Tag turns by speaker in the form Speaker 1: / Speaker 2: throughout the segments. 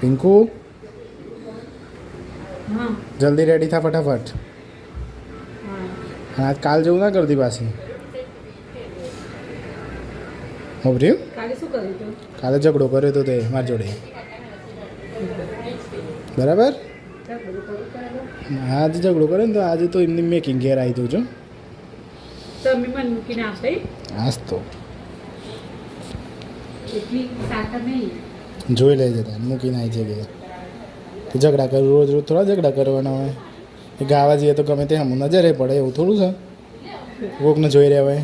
Speaker 1: પિંકુ
Speaker 2: હા
Speaker 1: જલ્દી રેડી થા ફટાફટ. હા કાલ જેવું ના કરતી પાછી. હોભર્યું?
Speaker 2: કાલે શું કર્યું તું?
Speaker 1: કાલે ઝઘડો કર્યો તો તે મારી જોડે. બરાબર? આજે ઝઘડો કર્યો ને તો આજે તો એમની મેકિંગ ઘેર આવી દઉં છું.
Speaker 2: તમે મને મૂકીને આવશે
Speaker 1: આજ તો
Speaker 2: એટલી તાકાત નહીં.
Speaker 1: જોઈ લેજે તાર મૂકીને આવી છે કે ઝઘડા કરું રોજ રોજ થોડા ઝઘડા કરવાના હોય. એ ગાવા જઈએ તો ગમે તે હમ નજરે પડે એવું થોડું છે. કોકને જોઈ રહ્યા હોય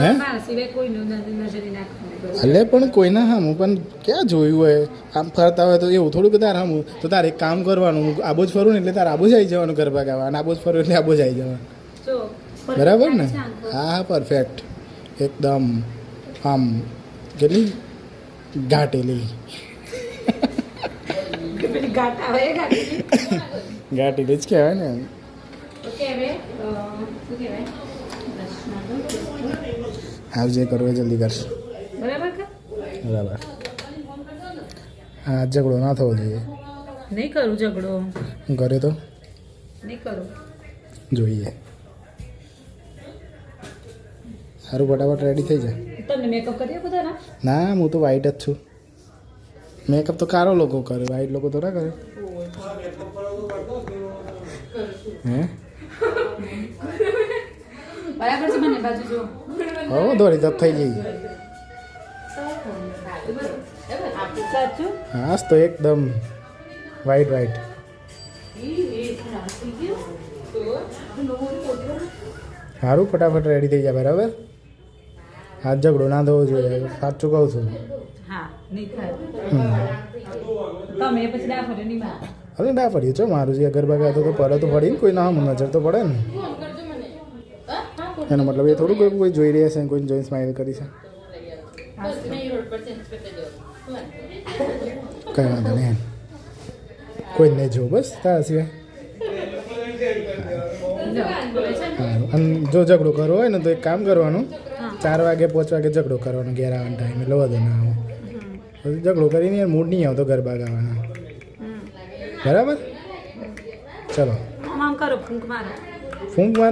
Speaker 1: હે
Speaker 2: મારા સિવાય કોઈનું નજરે નાખવાનું.
Speaker 1: એટલે પણ કોઈના હમ પણ ક્યાં જોયું હોય આમ ફરતા હોય તો એવું થોડું કે તારે હમ તો તારે એક કામ કરવાનું આબો જ ફરું ને એટલે તારે આબો જ આવી જવાનું ગરબા ગાવા અને આબો જ ફરું એટલે આબો જ આવી જવાનું. બરાબર ને? હા હા પરફેક્ટ એકદમ આમ કેટલી ઘાટેલી ઘાટેલી જ કહેવાય ને. હાલ જે કરવું એ જલ્દી કરશે. બરાબર. હા ઝઘડો ના થવો જોઈએ.
Speaker 2: નહીં કરું ઝઘડો.
Speaker 1: કરે તો
Speaker 2: નહીં કરું.
Speaker 1: જોઈએ. સારું ફટાફટ રેડી થઈ જાય.
Speaker 2: તમને મેકઅપ કરી આપો ને?
Speaker 1: ના હું તો વ્હાઈટ જ છું. મેકઅપ તો કારો લોકો કરે વ્હાઈટ લોકો તો ના કરે. હે
Speaker 2: બરાબર છે. મને બાજુ જો.
Speaker 1: હો દોડી તપ થઈ ગઈ.
Speaker 2: સાચું?
Speaker 1: હા તો એકદમ વ્હાઈટ વ્હાઈટ. સારું ફટાફટ રેડી થઈ જાય. બરાબર? હાથ ઝઘડો ના થવો જોઈએ. સાચું કહું છું.
Speaker 2: હા નહીં થાય. તમે પછી ના ફર્યો નહીં બહાર.
Speaker 1: હવે ના પડી છો મારું જે ગરબા ગાતો તો પડે તો પડી ને કોઈ ના નજર તો પડે ને. એનો મતલબ એ થોડું કોઈ જોઈ રહ્યા છે કોઈ જોઈને સ્માઇલ કરી છે. કઈ વાંધો નહીં કોઈ નહીં જો બસ તારા સિવાય. અને જો ઝઘડો કરવો હોય ને તો એક કામ કરવાનું 4 વાગે 5 વાગે ઝઘડો કરવાનો ઘેર આવવાનો ટાઈમ એટલે વધુ ના આવો. પછી ઝઘડો કરીને યાર મૂડ નહીં આવતો ગરબા ગાવાના. બરાબર? ચલો
Speaker 2: આમ કરો ફૂંક મારો.
Speaker 1: ફૂંક મારો.